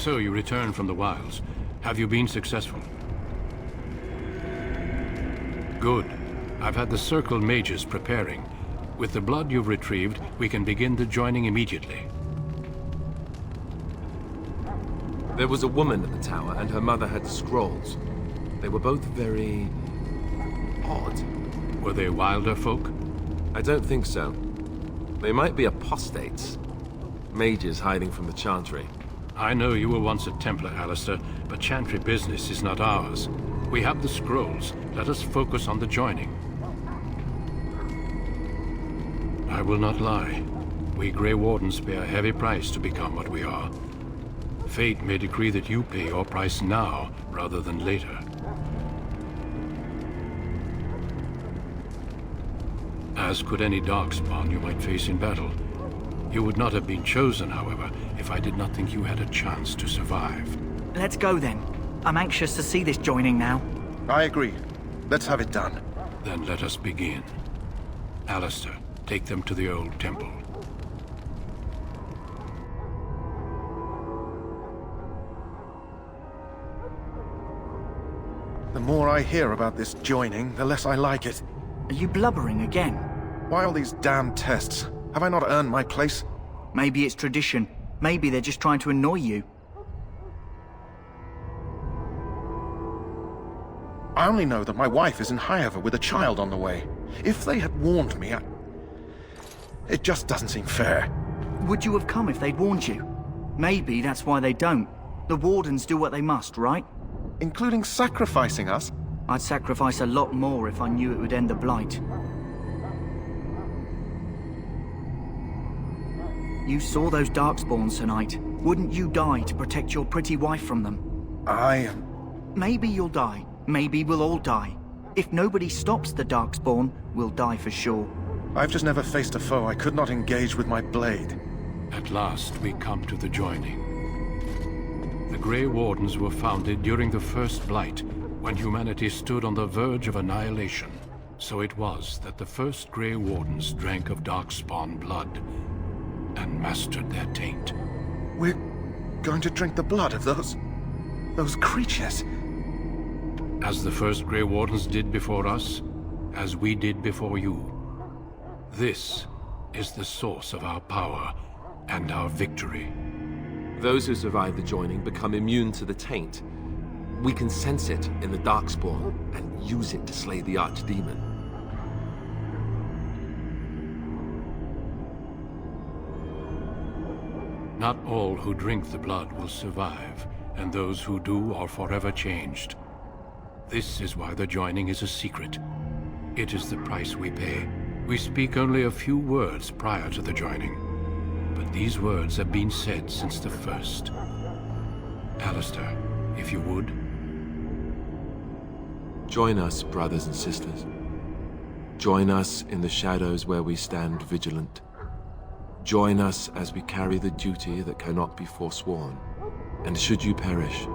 So you returned from the wilds. Have you been successful? Good. I've had the Circle mages preparing. With the blood you've retrieved, we can begin the joining immediately. There was a woman at the tower, and her mother had scrolls. They were both very... odd. Were they wilder folk? I don't think so. They might be apostates. Mages hiding from the Chantry. I know you were once a Templar, Alistair, but Chantry business is not ours. We have the scrolls. Let us focus on the joining. I will not lie. We Grey Wardens pay a heavy price to become what we are. Fate may decree that you pay your price now, rather than later. As could any darkspawn you might face in battle. You would not have been chosen, however, if I did not think you had a chance to survive. Let's go then. I'm anxious to see this joining now. I agree. Let's have it done. Then let us begin. Alistair, take them to the old temple. The more I hear about this joining, the less I like it. Are you blubbering again? Why all these damn tests? Have I not earned my place? Maybe it's tradition. Maybe they're just trying to annoy you. I only know that my wife is in Highover with a child on the way. If they had warned me, it just doesn't seem fair. Would you have come if they'd warned you? Maybe that's why they don't. The Wardens do what they must, right? Including sacrificing us? I'd sacrifice a lot more if I knew it would end the Blight. You saw those Darkspawns tonight. Wouldn't you die to protect your pretty wife from them? Maybe you'll die. Maybe we'll all die. If nobody stops the Darkspawn, we'll die for sure. I've just never faced a foe I could not engage with my blade. At last, we come to the joining. The Grey Wardens were founded during the First Blight, when humanity stood on the verge of annihilation. So it was that the first Grey Wardens drank of Darkspawn blood and mastered their taint. We're going to drink the blood of those creatures. As the first Grey Wardens did before us, as we did before you. This is the source of our power and our victory. Those who survive the joining become immune to the taint. We can sense it in the Darkspawn and use it to slay the Archdemon. Not all who drink the blood will survive, and those who do are forever changed. This is why the joining is a secret. It is the price we pay. We speak only a few words prior to the joining, but these words have been said since the first. Alistair, if you would. Join us, brothers and sisters. Join us in the shadows where we stand vigilant. Join us as we carry the duty that cannot be forsworn. And should you perish,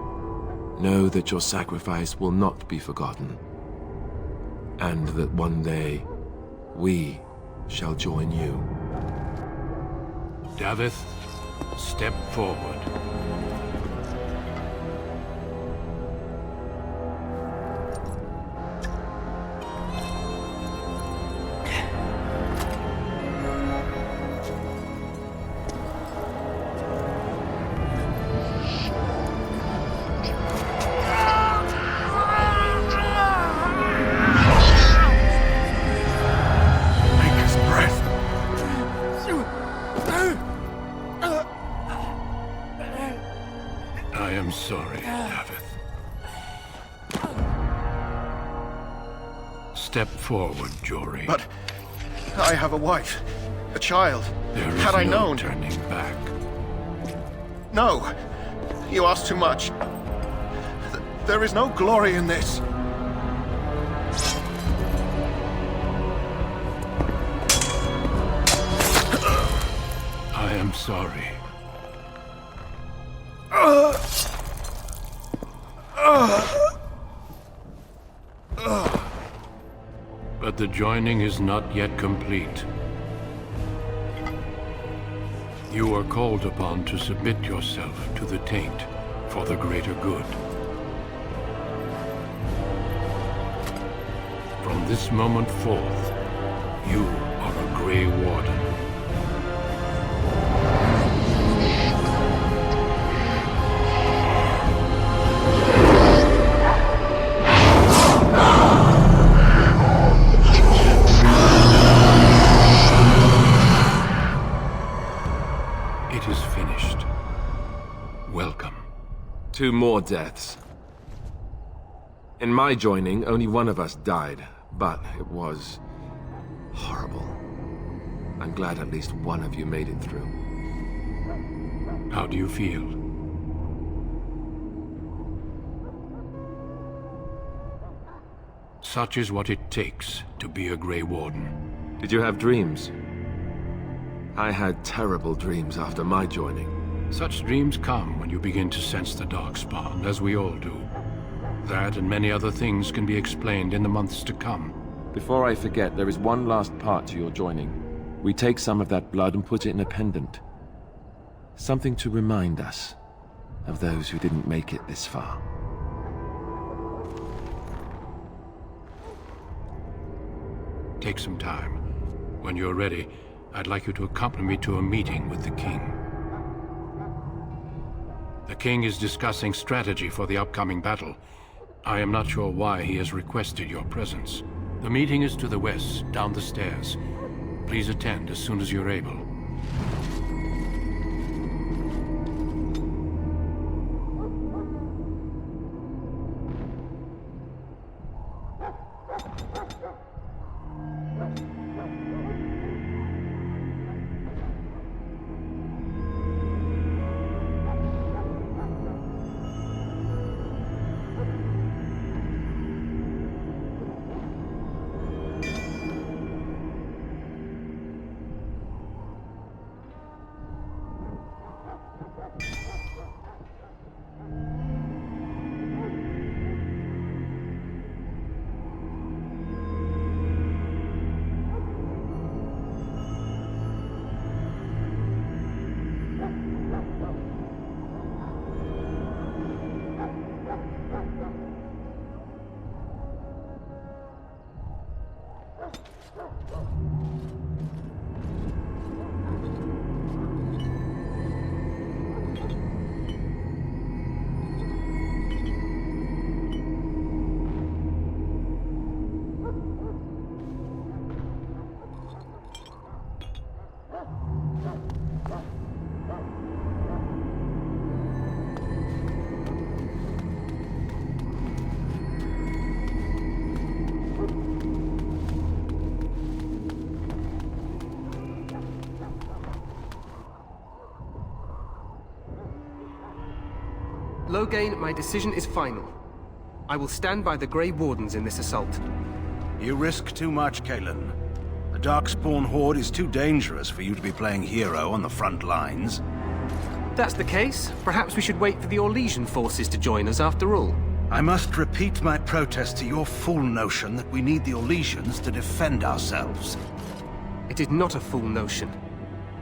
know that your sacrifice will not be forgotten, and that one day we shall join you. Davith, step forward. Sorry, Davith. Step forward, Jory. But I have a wife, a child. There is Had I no known... turning back. No, you ask too much. There is no glory in this. I am sorry. But the joining is not yet complete. You are called upon to submit yourself to the taint for the greater good. From this moment forth, you are a Grey Warden. It is finished. Welcome. 2 more deaths. In my joining, only one of us died, but it was horrible. I'm glad at least one of you made it through. How do you feel? Such is what it takes to be a Grey Warden. Did you have dreams? I had terrible dreams after my joining. Such dreams come when you begin to sense the Darkspawn, as we all do. That and many other things can be explained in the months to come. Before I forget, there is one last part to your joining. We take some of that blood and put it in a pendant. Something to remind us of those who didn't make it this far. Take some time. When you're ready, I'd like you to accompany me to a meeting with the King. The King is discussing strategy for the upcoming battle. I am not sure why he has requested your presence. The meeting is to the west, down the stairs. Please attend as soon as you're able. Loghain, my decision is final. I will stand by the Grey Wardens in this assault. You risk too much, Cailan. The Darkspawn Horde is too dangerous for you to be playing hero on the front lines. If that's the case, perhaps we should wait for the Orlesian forces to join us after all. I must repeat my protest to your fool notion that we need the Orlesians to defend ourselves. It is not a fool notion.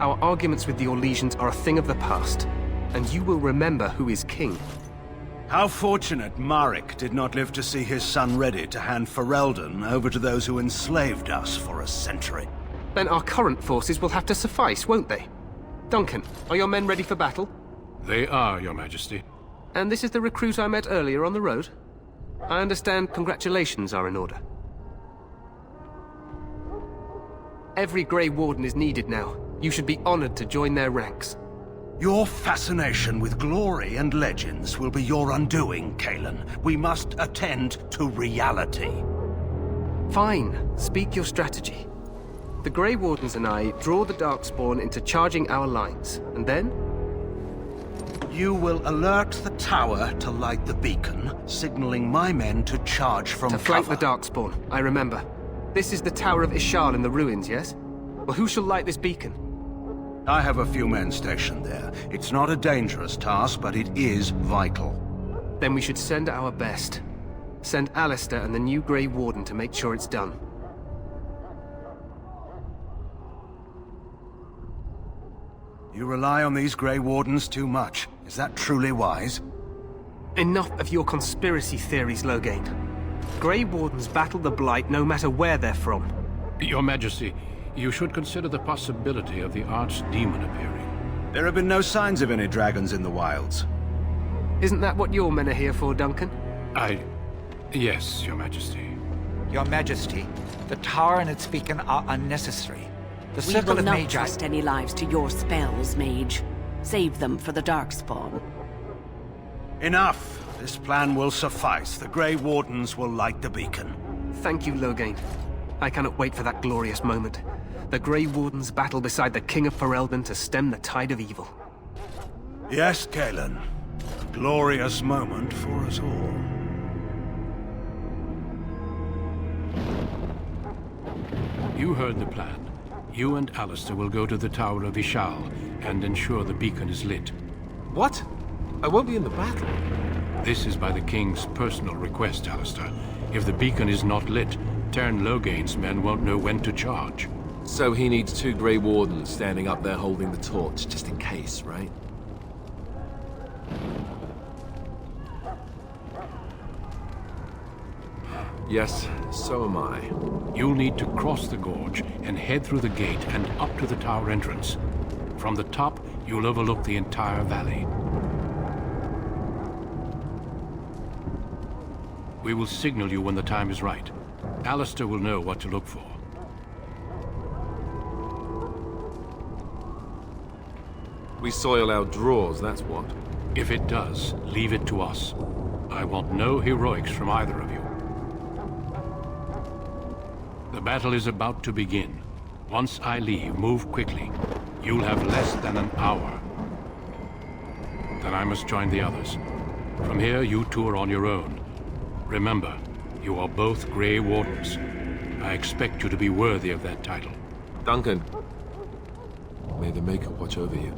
Our arguments with the Orlesians are a thing of the past, and you will remember who is king. How fortunate Marek did not live to see his son ready to hand Ferelden over to those who enslaved us for a century. Then our current forces will have to suffice, won't they? Duncan, are your men ready for battle? They are, Your Majesty. And this is the recruit I met earlier on the road? I understand congratulations are in order. Every Grey Warden is needed now. You should be honored to join their ranks. Your fascination with glory and legends will be your undoing, Cailan. We must attend to reality. Fine. Speak your strategy. The Grey Wardens and I draw the Darkspawn into charging our lines, and then? You will alert the tower to light the beacon, signaling my men to charge from cover. To flank the Darkspawn, I remember. This is the Tower of Ishal in the ruins, yes? Well, who shall light this beacon? I have a few men stationed there. It's not a dangerous task, but it is vital. Then we should send our best. Send Alistair and the new Grey Warden to make sure it's done. You rely on these Grey Wardens too much. Is that truly wise? Enough of your conspiracy theories, Loghain. Grey Wardens battle the Blight no matter where they're from. Your Majesty, you should consider the possibility of the Archdemon appearing. There have been no signs of any dragons in the wilds. Isn't that what your men are here for, Duncan? Yes, Your Majesty. Your Majesty, the tower and its beacon are unnecessary. The We circle will of not Magi... trust any lives to your spells, Mage. Save them for the Darkspawn. Enough! This plan will suffice. The Grey Wardens will light the beacon. Thank you, Loghain. I cannot wait for that glorious moment. The Grey Wardens battle beside the King of Ferelden to stem the tide of evil. Yes, Galen. A glorious moment for us all. You heard the plan. You and Alistair will go to the Tower of Ishal and ensure the beacon is lit. What? I won't be in the battle. This is by the King's personal request, Alistair. If the beacon is not lit, Tern Loghain's men won't know when to charge. So he needs 2 Grey Wardens standing up there holding the torch, just in case, right? Yes, so am I. You'll need to cross the gorge and head through the gate and up to the tower entrance. From the top, you'll overlook the entire valley. We will signal you when the time is right. Alistair will know what to look for. We soil our drawers, that's what. If it does, leave it to us. I want no heroics from either of you. The battle is about to begin. Once I leave, move quickly. You'll have less than an hour. Then I must join the others. From here, you two are on your own. Remember, you are both Grey Wardens. I expect you to be worthy of that title. Duncan, may the Maker watch over you.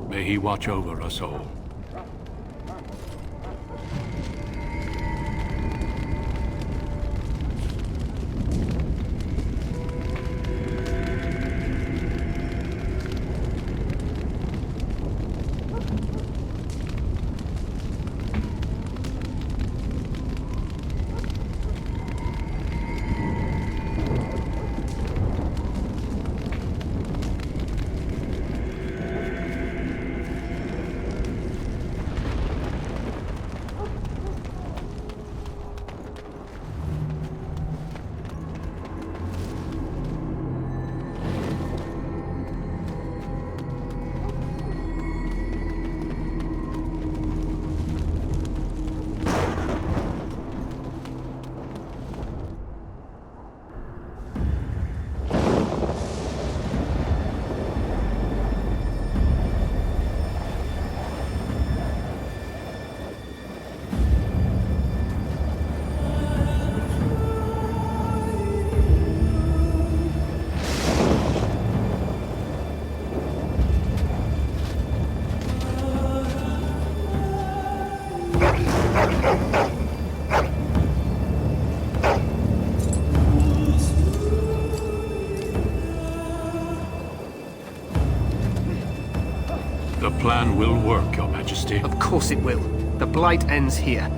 May he watch over us all. The plan will work, Your Majesty. Of course it will. The Blight ends here.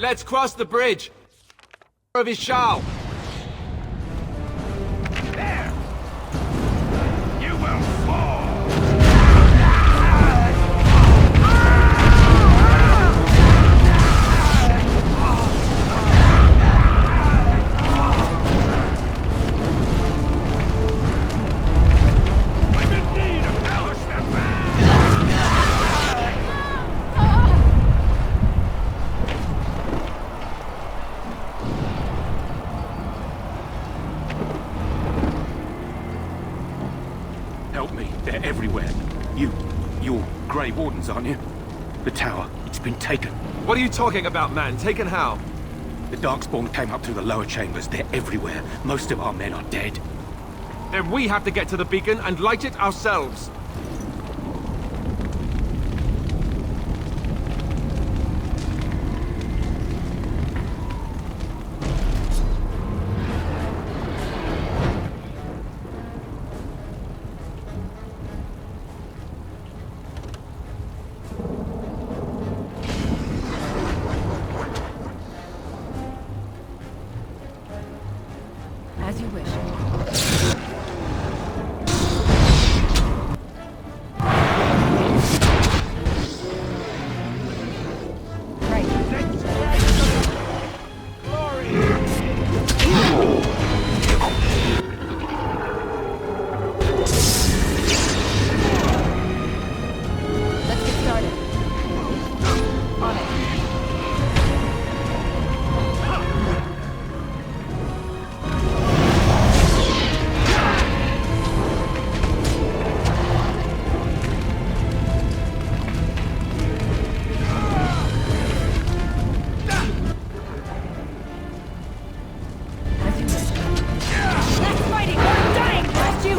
Let's cross the bridge. Of Ishal. There! You will fall! I'm in need of fellowship! Help me. They're everywhere. You're Grey Wardens, aren't you? The tower. It's been taken. What are you talking about, man? Taken how? The Darkspawn came up through the lower chambers. They're everywhere. Most of our men are dead. Then we have to get to the beacon and light it ourselves. As you wish. Let's get started. On it. As you wish. Less fighting! We're dying! Blast you!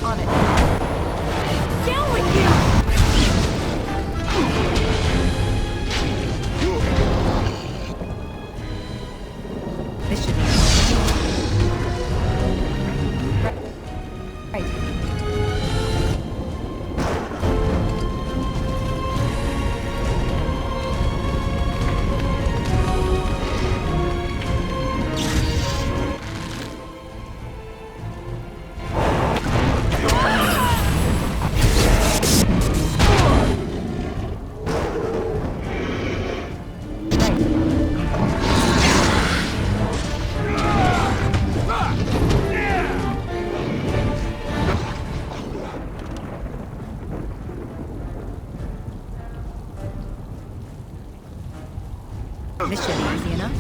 On it. Down with you! This should be right. This should be easy enough.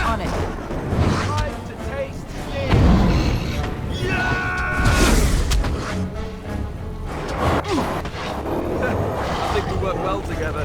On it. I think we work well together.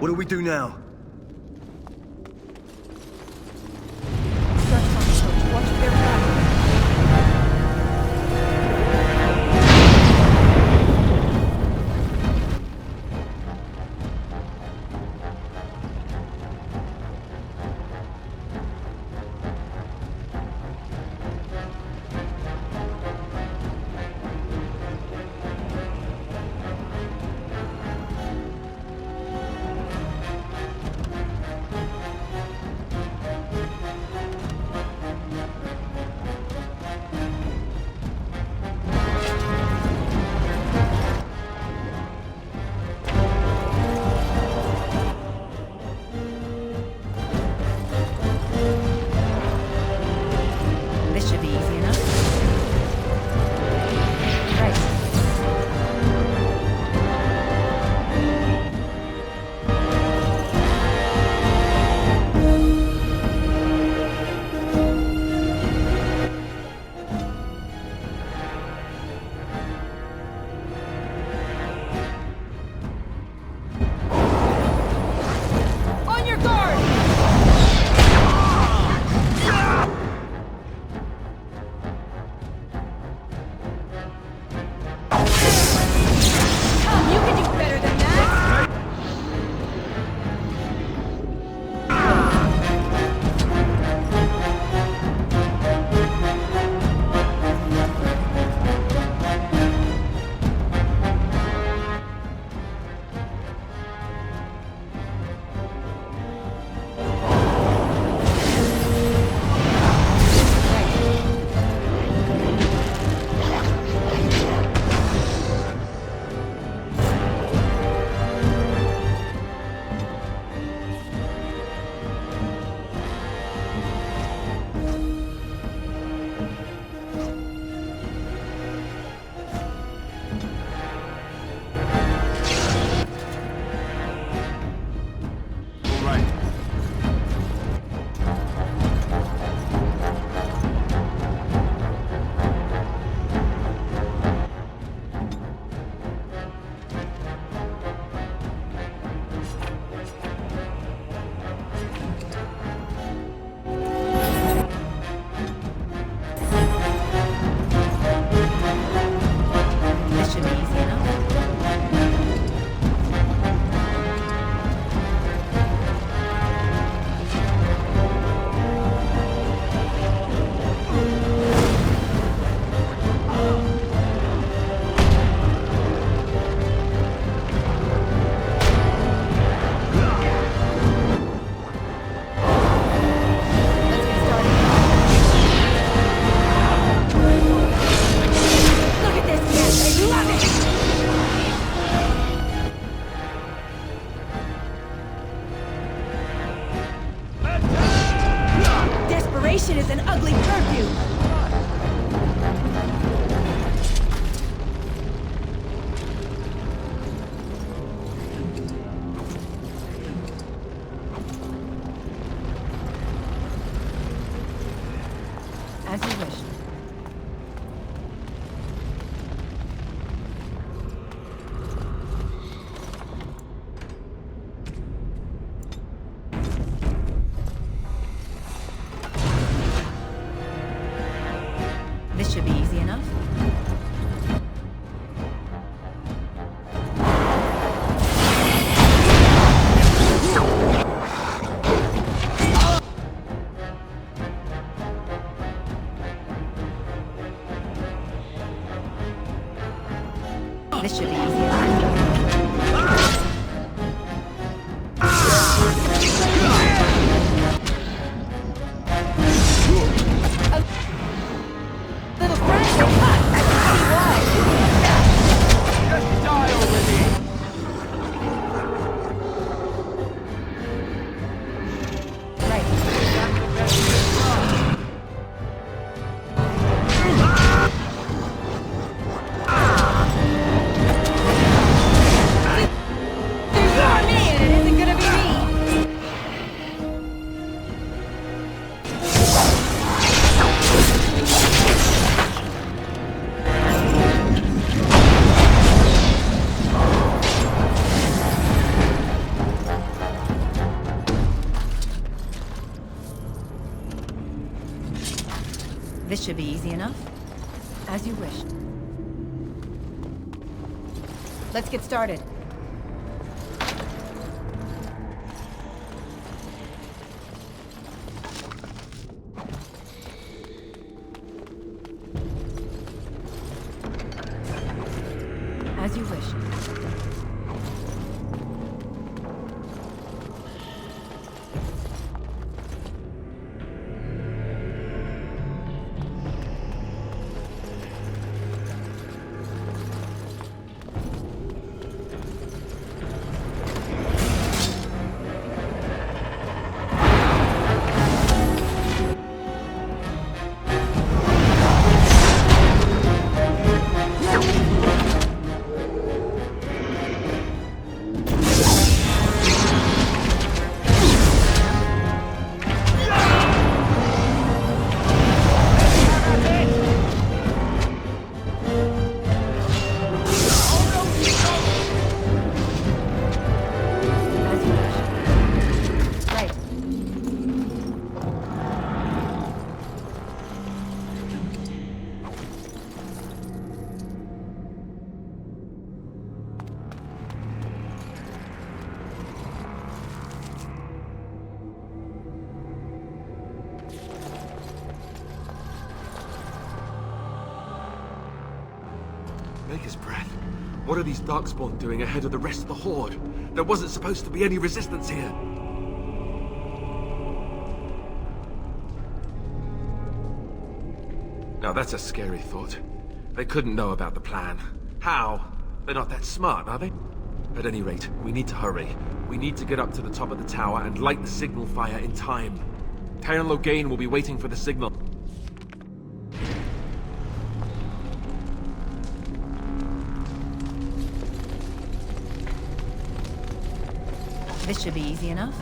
What do we do now? Start from coach. Watch their back. This should be easy enough. Right. On your guard! You can do better than that! Right. This should be easy enough. Let's get started. Look at this mess! I love it! Desperation is an ugly perfume! As you wish. This should be easy enough. This should be easy enough. Little friend, I can see why. Just die already! Right. This should be easy enough. As you wish. Let's get started. As you wish. Maker's breath. What are these Darkspawn doing ahead of the rest of the Horde? There wasn't supposed to be any resistance here. Now that's a scary thought. They couldn't know about the plan. How? They're not that smart, are they? At any rate, we need to hurry. We need to get up to the top of the tower and light the signal fire in time. Taron Logain will be waiting for the signal. This should be easy enough.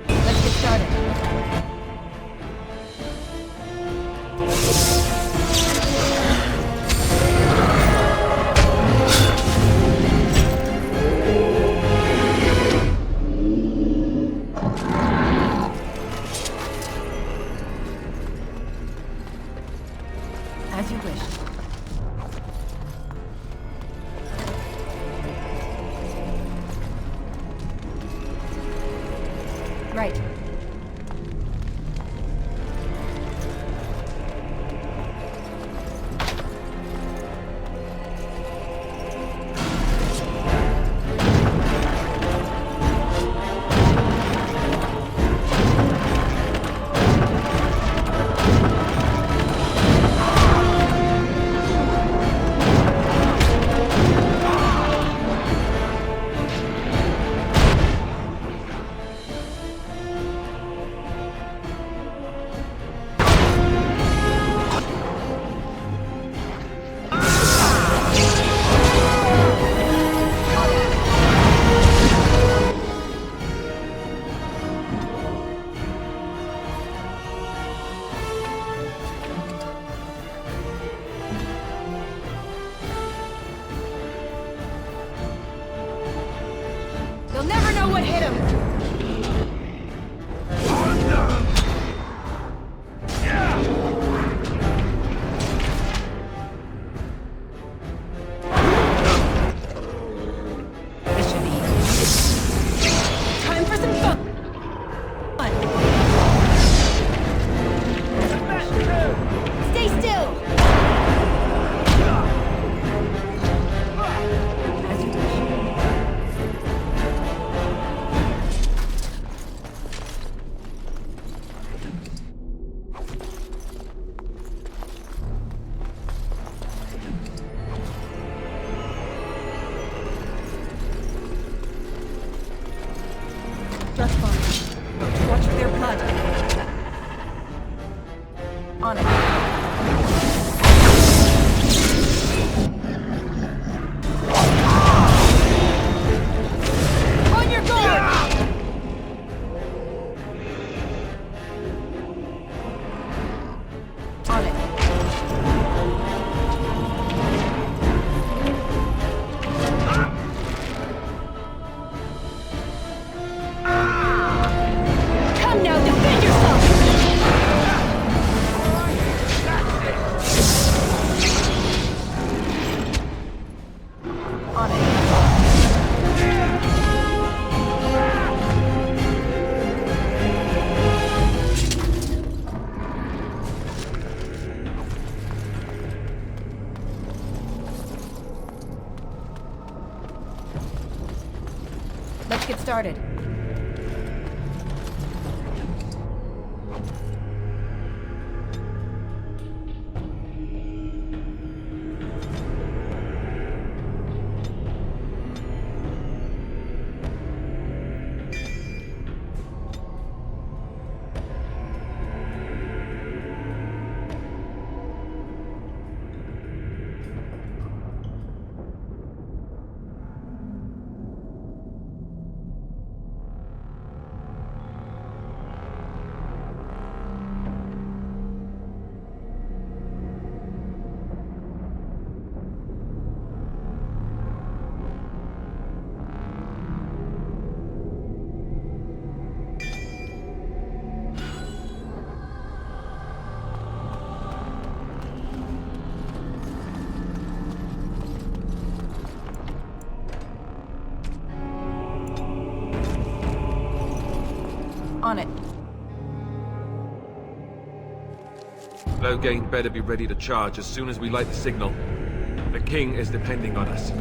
Let's get started. As you wish. Right. They'll never know what hit him! This should be easy. Time for some fun! Stay still! As you wish. Darkspawn. Watch for their blood. On it. Let's get started. On it. Loghain better be ready to charge as soon as we light the signal. The king is depending on us.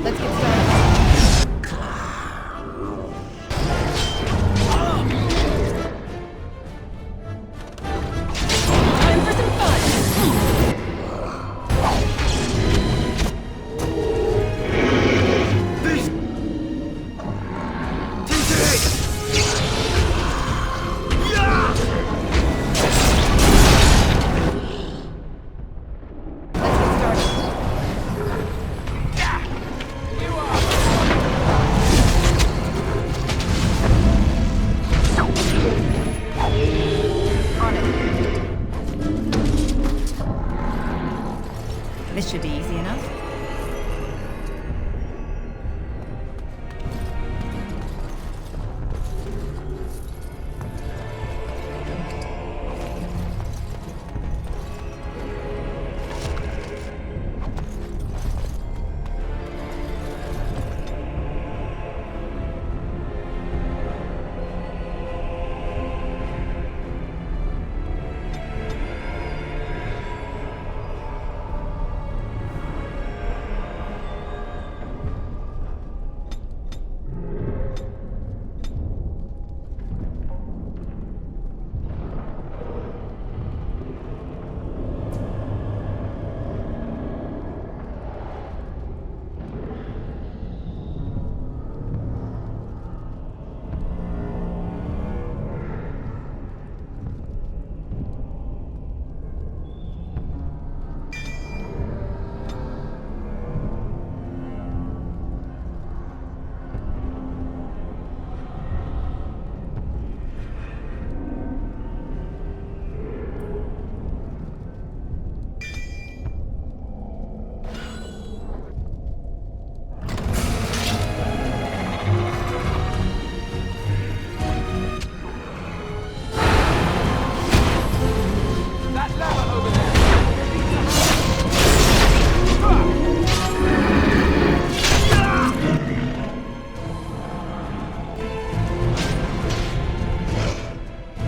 Let's get started. Time for some fun! Let's get started. On it. This should be easy enough.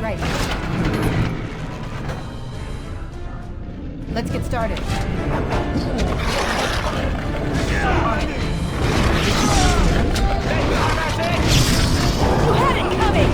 Right. Let's get started. You had it coming!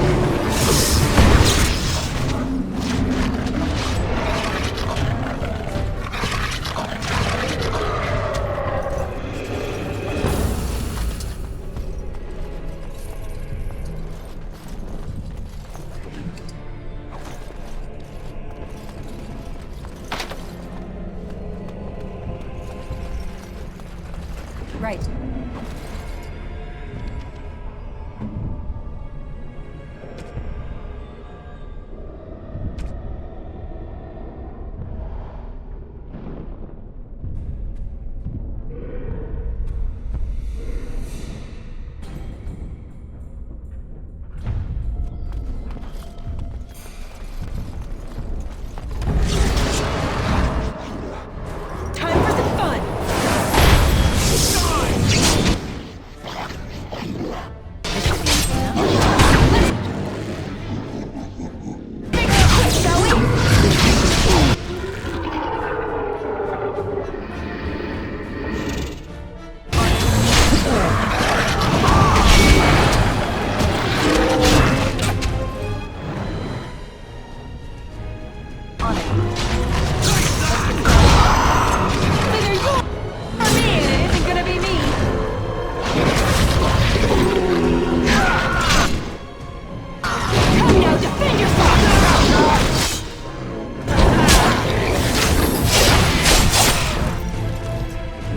Right. Time for some fun!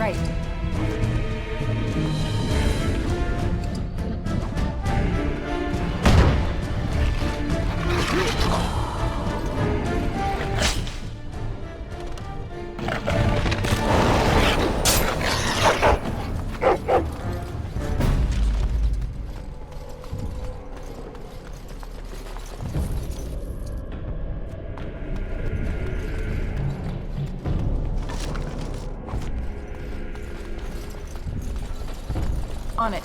Right. On it.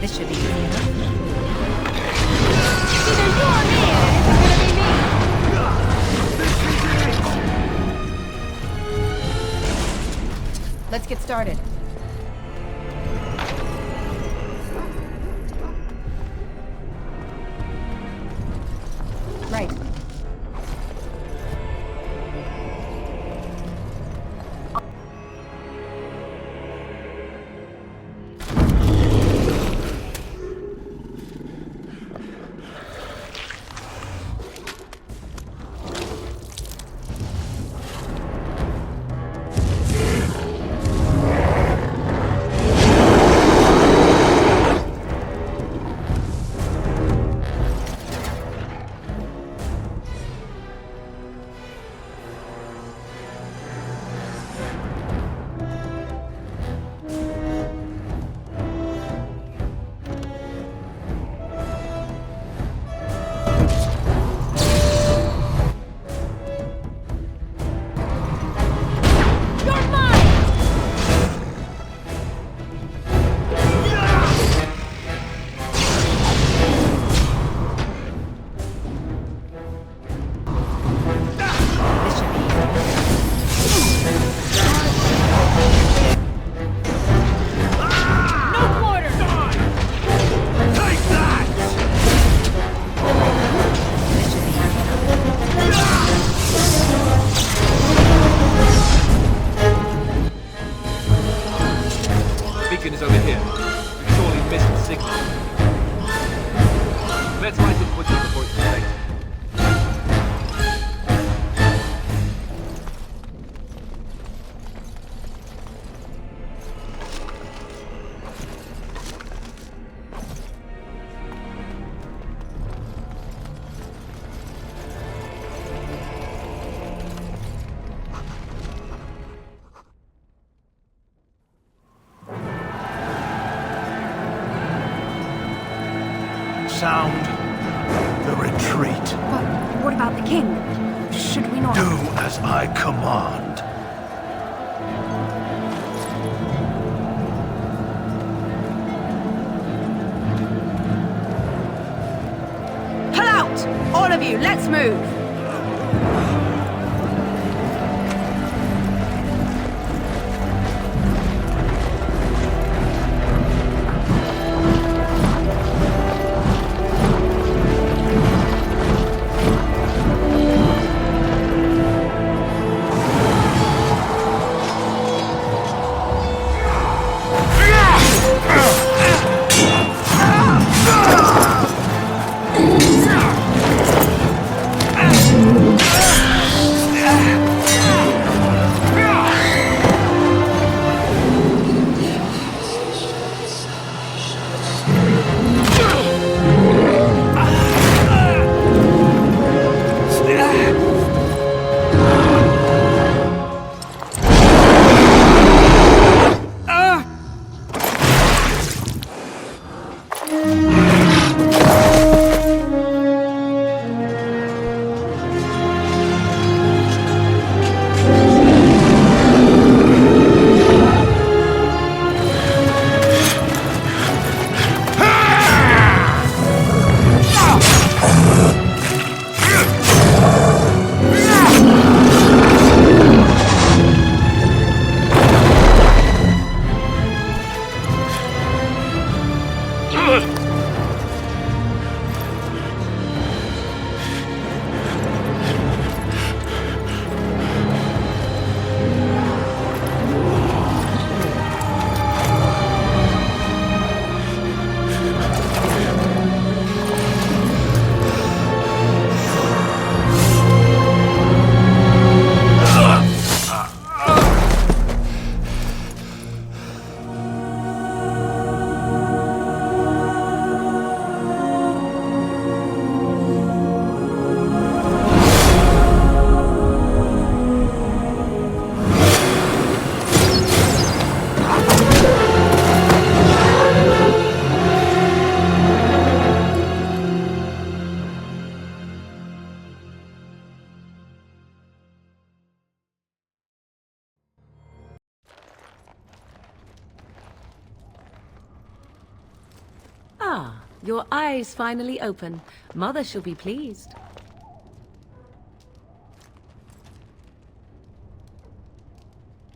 This should be easy enough. It's either you or me, and it's gonna be me. Let's get started. Right. Beacon is over here. We've surely missed the signal. Let's light it quickly before it's too late. Sound the retreat. But what about the king? Should we not... Do as I command. Pull out! All of you, let's move! Ah, your eyes finally open. Mother shall be pleased.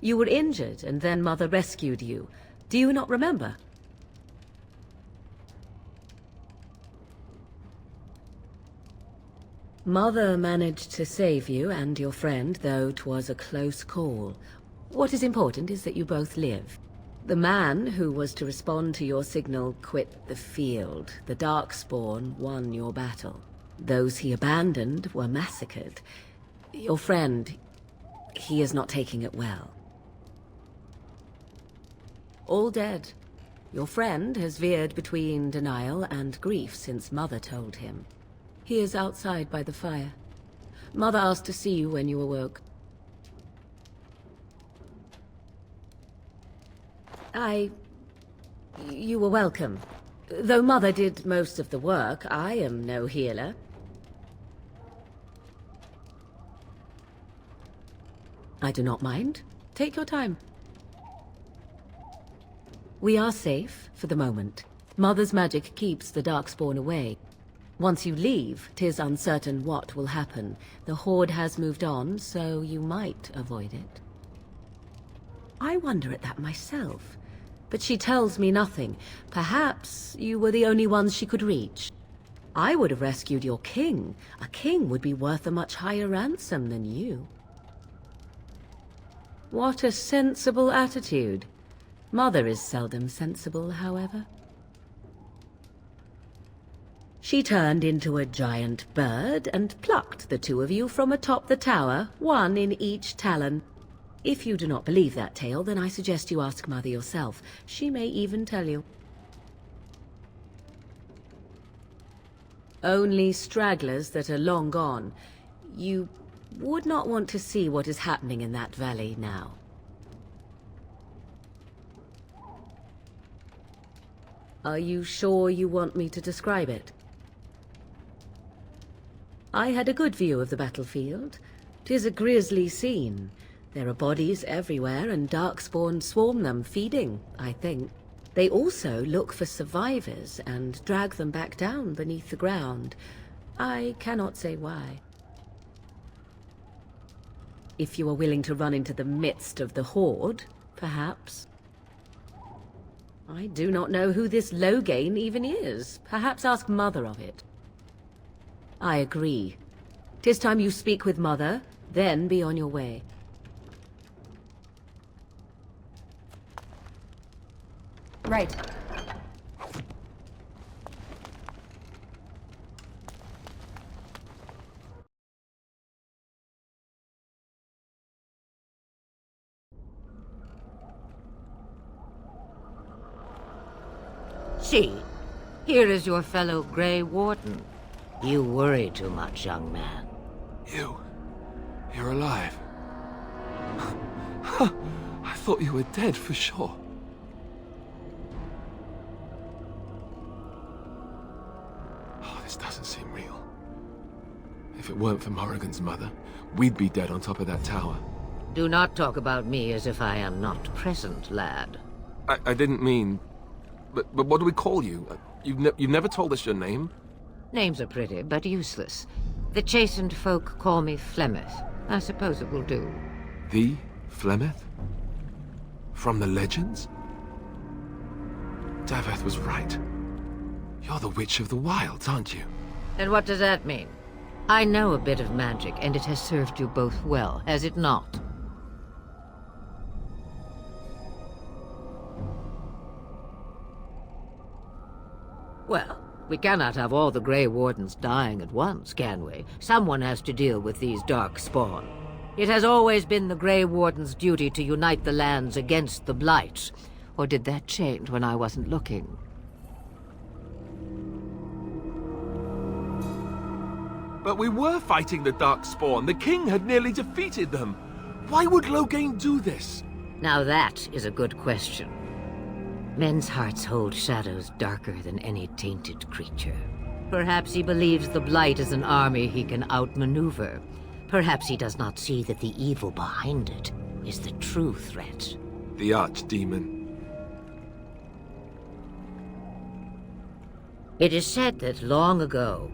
You were injured, and then Mother rescued you. Do you not remember? Mother managed to save you and your friend, though 'twas a close call. What is important is that you both live. The man who was to respond to your signal quit the field. The Darkspawn won your battle. Those he abandoned were massacred. Your friend, he is not taking it well. All dead. Your friend has veered between denial and grief since Mother told him. He is outside by the fire. Mother asked to see you when you awoke. You were welcome. Though Mother did most of the work, I am no healer. I do not mind. Take your time. We are safe for the moment. Mother's magic keeps the Darkspawn away. Once you leave, 'tis uncertain what will happen. The Horde has moved on, so you might avoid it. I wonder at that myself. But she tells me nothing. Perhaps you were the only ones she could reach. I would have rescued your king. A king would be worth a much higher ransom than you. What a sensible attitude. Mother is seldom sensible, however. She turned into a giant bird and plucked the two of you from atop the tower, one in each talon. If you do not believe that tale, then I suggest you ask Mother yourself. She may even tell you. Only stragglers that are long gone. You would not want to see what is happening in that valley now. Are you sure you want me to describe it? I had a good view of the battlefield. 'Tis a grisly scene. There are bodies everywhere, and Darkspawn swarm them, feeding, I think. They also look for survivors and drag them back down beneath the ground. I cannot say why. If you are willing to run into the midst of the Horde, perhaps. I do not know who this Loghain even is. Perhaps ask Mother of it. I agree. 'Tis time you speak with Mother, then be on your way. Right. See, here is your fellow Grey Warden. You worry too much, young man. You're alive. I thought you were dead for sure. Oh, this doesn't seem real. If it weren't for Morrigan's mother, we'd be dead on top of that tower. Do not talk about me as if I am not present, lad. I didn't mean... But what do we call you? You've never told us your name? Names are pretty, but useless. The chastened folk call me Flemeth. I suppose it will do. The Flemeth? From the legends? Daveth was right. You're the Witch of the Wilds, aren't you? And what does that mean? I know a bit of magic, and it has served you both well, has it not? Well, we cannot have all the Grey Wardens dying at once, can we? Someone has to deal with these Darkspawn. It has always been the Grey Warden's duty to unite the lands against the Blight. Or did that change when I wasn't looking? But we were fighting the Darkspawn. The king had nearly defeated them. Why would Loghain do this? Now that is a good question. Men's hearts hold shadows darker than any tainted creature. Perhaps he believes the Blight is an army he can outmaneuver. Perhaps he does not see that the evil behind it is the true threat. The Archdemon. It is said that long ago,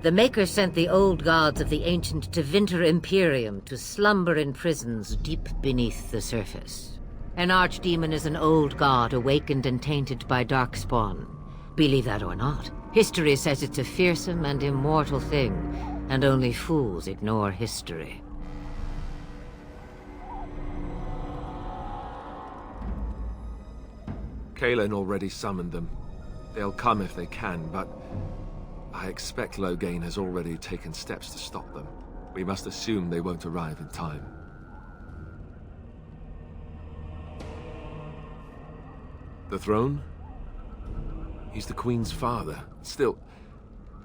the Maker sent the old gods of the ancient Tevinter Imperium to slumber in prisons deep beneath the surface. An archdemon is an old god awakened and tainted by darkspawn. Believe that or not, history says it's a fearsome and immortal thing, and only fools ignore history. Kaelin already summoned them. They'll come if they can, but I expect Loghain has already taken steps to stop them. We must assume they won't arrive in time. The throne? He's the Queen's father. Still,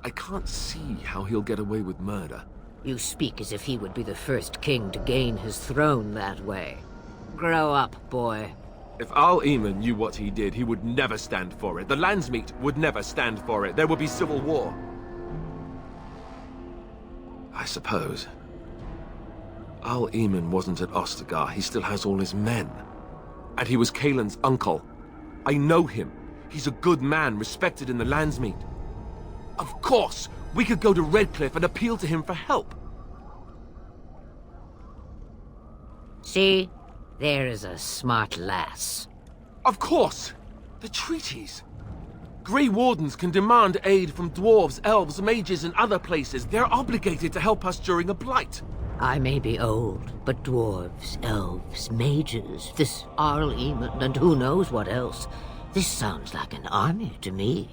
I can't see how he'll get away with murder. You speak as if he would be the first king to gain his throne that way. Grow up, boy. If Al-Eamon knew what he did, he would never stand for it. The Landsmeet would never stand for it. There would be civil war. I suppose. Al-Eamon wasn't at Ostagar. He still has all his men. And he was Kaelin's uncle. I know him. He's a good man, respected in the Landsmeet. Of course, we could go to Redcliffe and appeal to him for help. See? There is a smart lass. Of course! The treaties! Grey Wardens can demand aid from dwarves, elves, mages, and other places. They're obligated to help us during a blight. I may be old, but dwarves, elves, mages, this Al-Eamon, and who knows what else. This sounds like an army to me.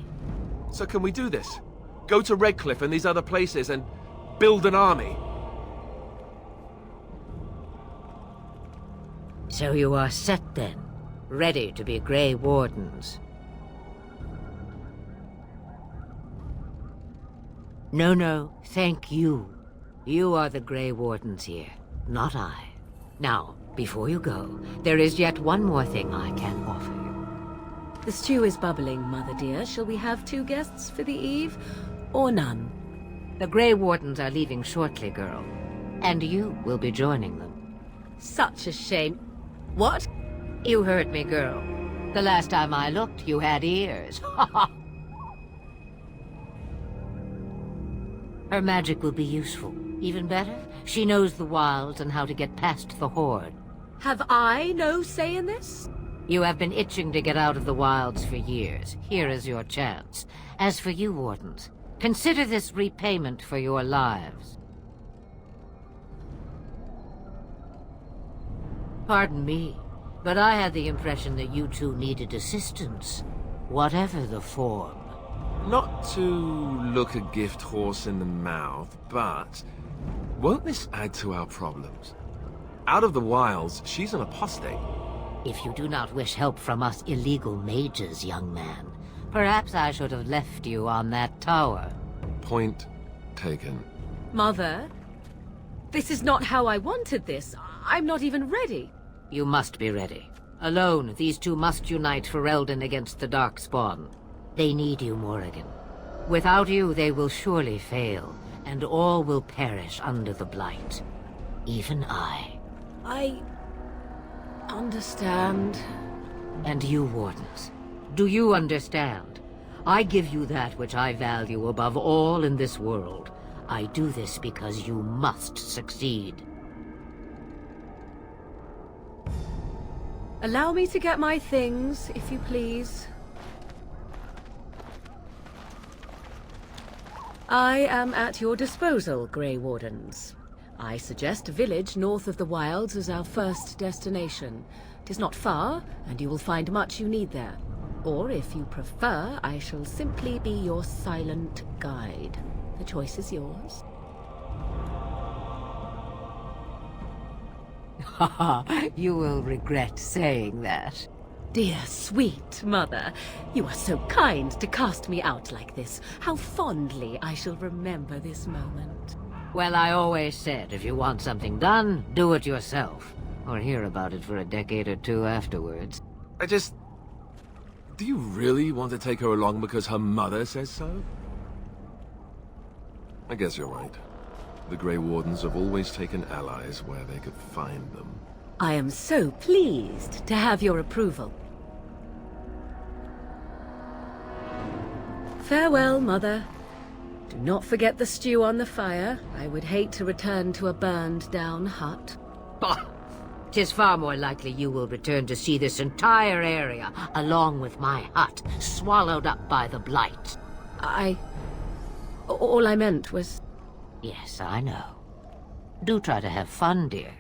So can we do this? Go to Redcliffe and these other places and build an army? So you are set then, ready to be Grey Wardens. No, thank you. You are the Grey Wardens here, not I. Now, before you go, there is yet one more thing I can offer you. The stew is bubbling, Mother dear. Shall we have 2 guests for the eve, or none? The Grey Wardens are leaving shortly, girl. And you will be joining them. Such a shame. What? You heard me, girl. The last time I looked, you had ears. Her magic will be useful. Even better, she knows the wilds and how to get past the Horde. Have I no say in this? You have been itching to get out of the wilds for years. Here is your chance. As for you, Wardens, consider this repayment for your lives. Pardon me, but I had the impression that you two needed assistance, whatever the form. Not to look a gift horse in the mouth, but won't this add to our problems? Out of the wilds, she's an apostate. If you do not wish help from us illegal mages, young man, perhaps I should have left you on that tower. Point taken. Mother, this is not how I wanted this. I'm not even ready. You must be ready. Alone, these two must unite Ferelden against the Darkspawn. They need you, Morrigan. Without you, they will surely fail, and all will perish under the Blight. Even I. I understand. And you, Wardens, do you understand? I give you that which I value above all in this world. I do this because you must succeed. Allow me to get my things, if you please. I am at your disposal, Grey Wardens. I suggest a village north of the wilds as our first destination. It is not far, and you will find much you need there. Or, if you prefer, I shall simply be your silent guide. The choice is yours. You will regret saying that. Dear, sweet mother, you are so kind to cast me out like this. How fondly I shall remember this moment. Well, I always said, if you want something done, do it yourself. Or hear about it for a decade or two afterwards. Do you really want to take her along because her mother says so? I guess you're right. The Grey Wardens have always taken allies where they could find them. I am so pleased to have your approval. Farewell, Mother. Do not forget the stew on the fire. I would hate to return to a burned-down hut. Bah! 'Tis far more likely you will return to see this entire area, along with my hut, swallowed up by the Blight. All I meant was... Yes, I know. Do try to have fun, dear.